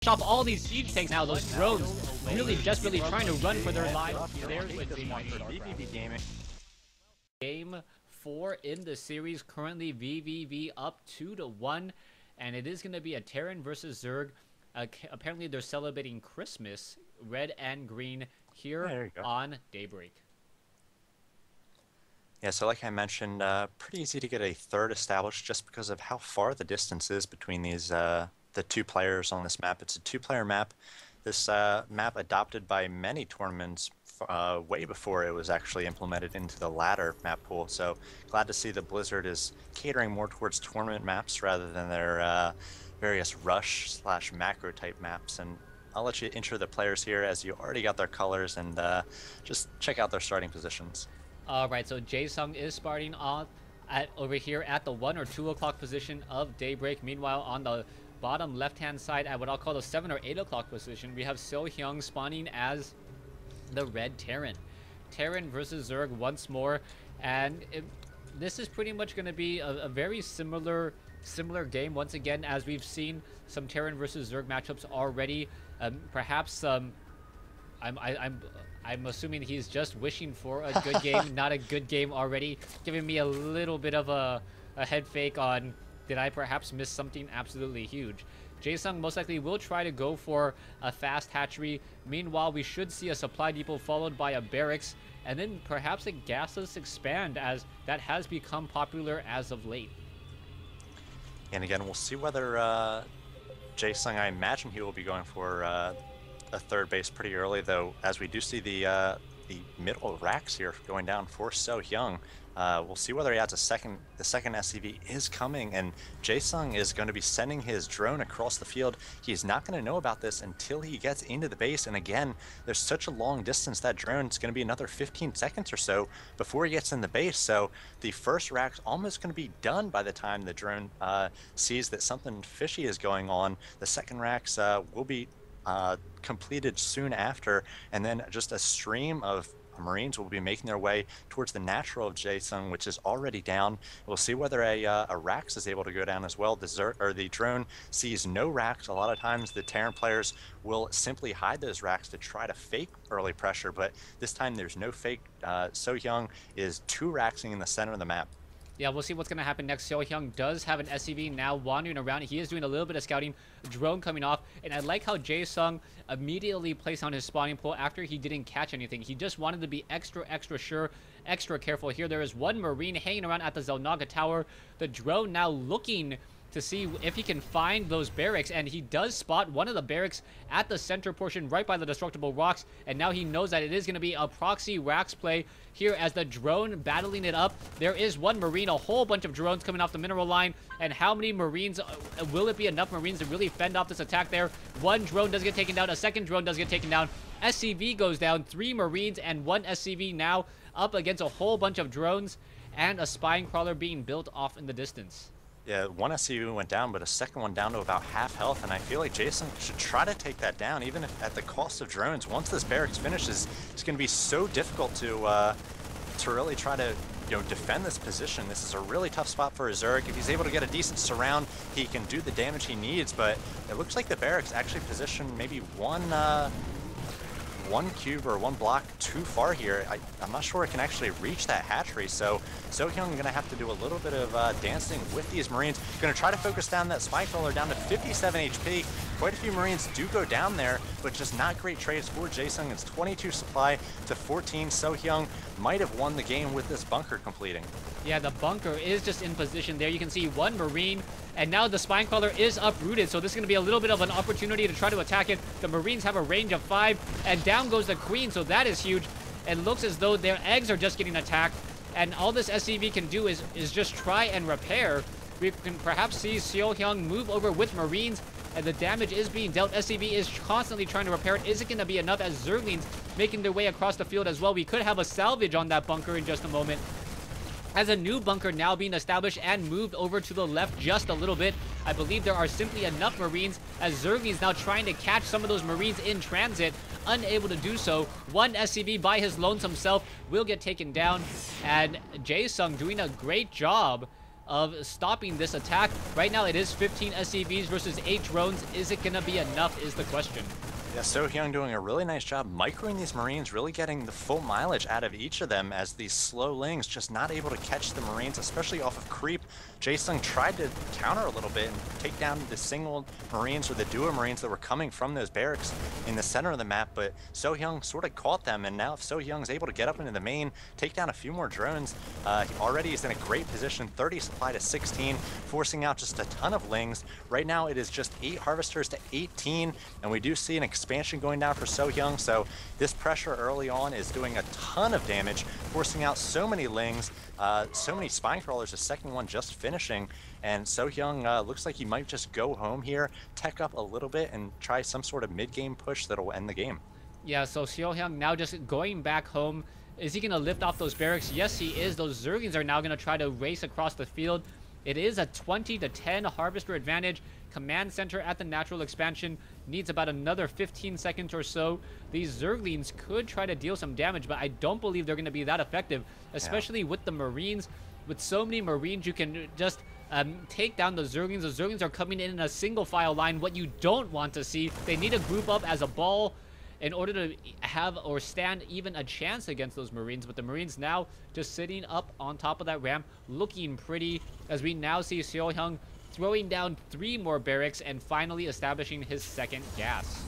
chop all these siege tanks now. Those drones really desperately trying to run for their lives. There's Wednesday Night vVv gaming. Game 4 in the series, currently vVv up 2-1, and it is going to be a Terran versus Zerg. Apparently they're celebrating Christmas, red and green, here on Daybreak. Yeah, so like I mentioned, pretty easy to get a third established just because of how far the distance is between these the two players on this map. It's a two-player map. This map adopted by many tournaments way before it was actually implemented into the ladder map pool. So glad to see that Blizzard is catering more towards tournament maps rather than their various rush/macro type maps. And I'll let you intro the players here as you already got their colors, and just check out their starting positions. Alright, so JsUng is starting off over here at the 1 or 2 o'clock position of Daybreak. Meanwhile, on the bottom left-hand side at what I'll call the 7 or 8 o'clock position, we have SeoHyeon spawning as the red Terran. Terran versus Zerg once more, and this is pretty much going to be a very similar game once again, as we've seen some Terran versus Zerg matchups already. Perhaps I'm assuming he's just wishing for a good game, not a good game already, giving me a little bit of a head fake on, did I perhaps miss something absolutely huge? JsUng most likely will try to go for a fast hatchery. Meanwhile, we should see a supply depot followed by a barracks, and then perhaps a gasless expand, as that has become popular as of late. And again, we'll see whether JsUng, I imagine he will be going for a third base pretty early, though, as we do see the middle racks here going down for SeoHyeon. We'll see whether he adds a second. The second SCV is coming, and JsUng is going to be sending his drone across the field. He's not going to know about this until he gets into the base, and again, there's such a long distance, that drone, it's going to be another 15 seconds or so before he gets in the base, so the first rack's almost going to be done by the time the drone sees that something fishy is going on. The second racks will be completed soon after, and then just a stream of Marines will be making their way towards the natural of JsUng, which is already down. We'll see whether a Rax is able to go down as well. The drone sees no Rax. A lot of times the Terran players will simply hide those Rax to try to fake early pressure, but this time there's no fake. SeoHyeon is 2-Raxing in the center of the map. Yeah, we'll see what's going to happen next. SeoHyeon does have an SCV now wandering around. He is doing a little bit of scouting, drone coming off, and I like how JsUng immediately placed on his spawning pool after he didn't catch anything. He just wanted to be extra sure, extra careful. Here there is one Marine hanging around at the Zelnaga Tower. The drone now looking to see if he can find those barracks, and he does spot one of the barracks at the center portion right by the destructible rocks, and now he knows that it is going to be a proxy Rax play here as the drone battling it up. There is one Marine, a whole bunch of drones coming off the mineral line, and how many Marines, will it be enough Marines to really fend off this attack there? One drone does get taken down, a second drone does get taken down, SCV goes down, 3 Marines and 1 SCV now up against a whole bunch of drones, and a spine crawler being built off in the distance. Yeah, one SCV went down, but a second one down to about half health, and I feel like JsUng should try to take that down, even if at the cost of drones. Once this barracks finishes, it's going to be so difficult to really try to defend this position. This is a really tough spot for a Zerg. If he's able to get a decent surround, he can do the damage he needs, but it looks like the barracks actually positioned maybe one cube or one block too far here. I'm not sure it can actually reach that hatchery, so SeoHyeon going to have to do a little bit of dancing with these Marines. Going to try to focus down that spy crawler down to 57 HP. Quite a few Marines do go down there, but just not great trades for JsUng. It's 22 supply to 14. SeoHyeon might have won the game with this bunker completing. Yeah, the bunker is just in position there. You can see one Marine, and now the spine crawler is uprooted, so this is going to be a little bit of an opportunity to try to attack it. The Marines have a range of 5, and down goes the Queen, so that is huge. It looks as though their eggs are just getting attacked, and all this SCV can do is just try and repair. We can perhaps see SeoHyeon move over with Marines, and the damage is being dealt. SCV is constantly trying to repair it. Is it going to be enough as Zerglings making their way across the field as well? We could have a salvage on that bunker in just a moment, as a new bunker now being established and moved over to the left just a little bit. I believe there are simply enough Marines, as Zerglings now trying to catch some of those Marines in transit, unable to do so. One SCV by his lonesome self will get taken down, and JsUng doing a great job of stopping this attack. Right now, it is 15 SCVs versus 8 drones. Is it going to be enough is the question. Yeah, SeoHyeon doing a really nice job microing these Marines, really getting the full mileage out of each of them as these slow lings just not able to catch the Marines, especially off of creep. JSung tried to counter a little bit and take down the single Marines or the duo Marines that were coming from those barracks in the center of the map, but SeoHyeon sort of caught them, and now if SeoHyeon's able to get up into the main, take down a few more drones, already is in a great position, 30 supply to 16, forcing out just a ton of lings. Right now it is just 8 harvesters to 18, and we do see an expansion going down for SeoHyeon, so this pressure early on is doing a ton of damage, forcing out so many lings, so many spine crawlers, the second one just finishing, and SeoHyeon looks like he might just go home here, tech up a little bit, and try some sort of mid-game push that'll end the game. Yeah, so SeoHyeon now just going back home. Is he going to lift off those barracks? Yes, he is. Those Zerglings are now going to try to race across the field. It is a 20-10 harvester advantage. Command center at the natural expansion needs about another 15 seconds or so. These Zerglings could try to deal some damage, but I don't believe they're going to be that effective, especially with the Marines. With so many Marines, you can just take down the Zerglings. The Zerglings are coming in a single file line, what you don't want to see. They need to group up as a ball in order to have or stand even a chance against those Marines. But the Marines now just sitting up on top of that ramp, looking pretty, as we now see SeoHyeon throwing down 3 more barracks and finally establishing his second gas.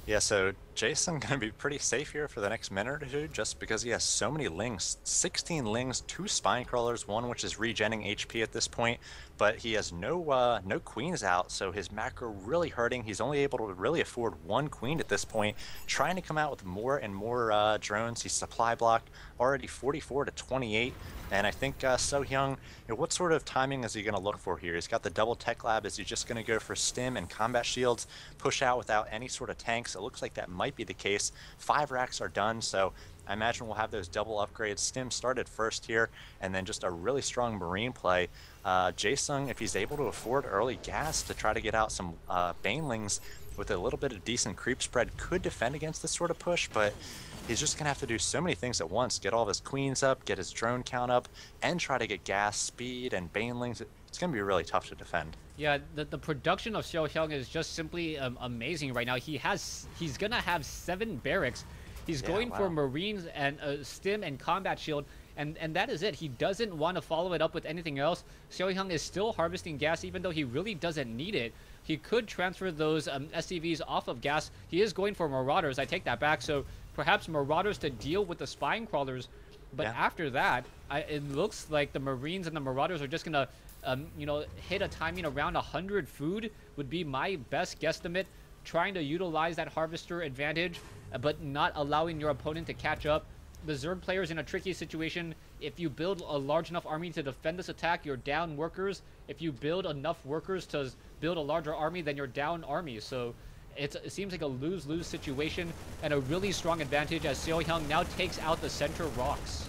Yeah, so Jason going to be pretty safe here for the next minute or two just because he has so many lings. 16 lings, 2 spine crawlers, one which is regenning HP at this point, but he has no queens out, so his macro really hurting. He's only able to really afford 1 queen at this point, trying to come out with more and more drones. He's supply blocked, already 44 to 28. And I think SeoHyeon, what sort of timing is he going to look for here? He's got the double tech lab. Is he just going to go for stim and combat shields, push out without any sort of tanks? It looks like that might be the case. 5 racks are done, so I imagine we'll have those double upgrades. Stim started first here, and then just a really strong Marine play. JSung, if he's able to afford early gas to try to get out some Banelings with a little bit of decent creep spread, could defend against this sort of push, but he's just going to have to do so many things at once. Get all of his queens up, get his drone count up, and try to get gas, speed, and Banelings. It's going to be really tough to defend. Yeah, the production of SeoHyeon is just simply amazing right now. He's going to have 7 barracks. He's going for Marines and stim and combat shield, and that is it. He doesn't want to follow it up with anything else. SeoHyeon is still harvesting gas even though he really doesn't need it. He could transfer those SCVs off of gas. He is going for Marauders. I take that back. So perhaps Marauders to deal with the spine crawlers. But after that, it looks like the Marines and the Marauders are just going to, hit a timing around 100 food would be my best guesstimate. Trying to utilize that harvester advantage, but not allowing your opponent to catch up. The Zerg player's in a tricky situation. If you build a large enough army to defend this attack, you're down workers. If you build enough workers to build a larger army, then you're down armies. So it seems like a lose-lose situation and a really strong advantage as SeoHyeon now takes out the center rocks.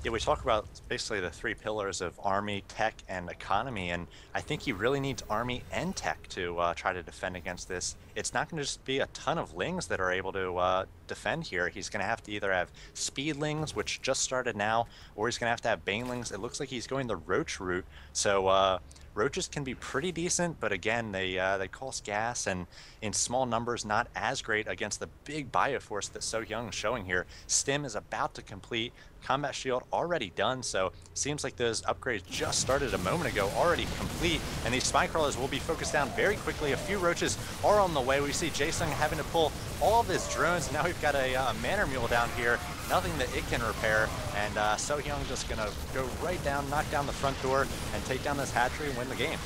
Yeah, we talk about basically the 3 pillars of army, tech, and economy, and I think he really needs army and tech to try to defend against this. It's not going to just be a ton of lings that are able to defend here. He's going to have to either have speedlings, which just started now, or he's going to have banelings. It looks like he's going the roach route, so roaches can be pretty decent, but again, they cost gas, and in small numbers, not as great against the big bioforce that SeoHyeon is showing here. Stim is about to complete. Combat shield already done, so seems like those upgrades just started a moment ago, already complete, and these spine crawlers will be focused down very quickly. A few roaches are on the way. We see JSung having to pull all of his drones. Now we've got a Manor Mule down here, nothing that it can repair, and SeoHyeon just gonna go right down, knock down the front door, and take down this hatchery and win the game.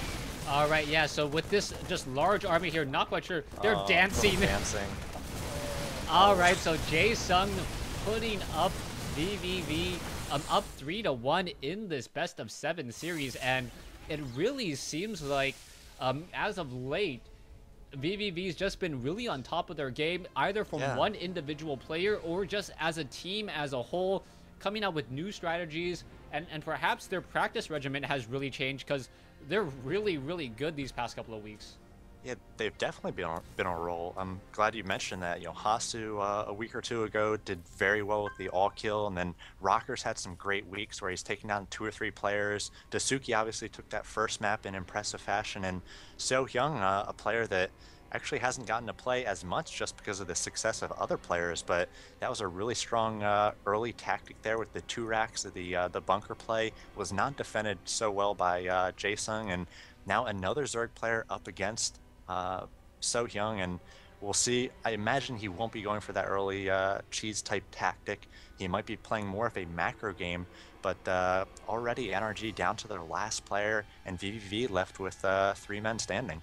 All right, yeah, so with this just large army here, not quite sure, they're dancing. All right, so JSung putting up vVv up 3-1 in this best of 7 series, and it really seems like as of late vVv's just been really on top of their game, either from one individual player or just as a team as a whole, coming out with new strategies, and perhaps their practice regimen has really changed because they're really good these past couple of weeks. Yeah, they've definitely been on a roll. I'm glad you mentioned that. You know, Hasu a week or two ago did very well with the all kill, and then Rockers had some great weeks where he's taking down 2 or 3 players. Dasuki obviously took that first map in impressive fashion, and SeoHyeon, a player that actually hasn't gotten to play as much just because of the success of other players, but that was a really strong early tactic there with the 2 racks of the bunker play. Was not defended so well by Jaesung, and now another Zerg player up against so young, and we'll see. I imagine he won't be going for that early cheese type tactic. He might be playing more of a macro game, but already NrG down to their last player, and vVv left with 3 men standing.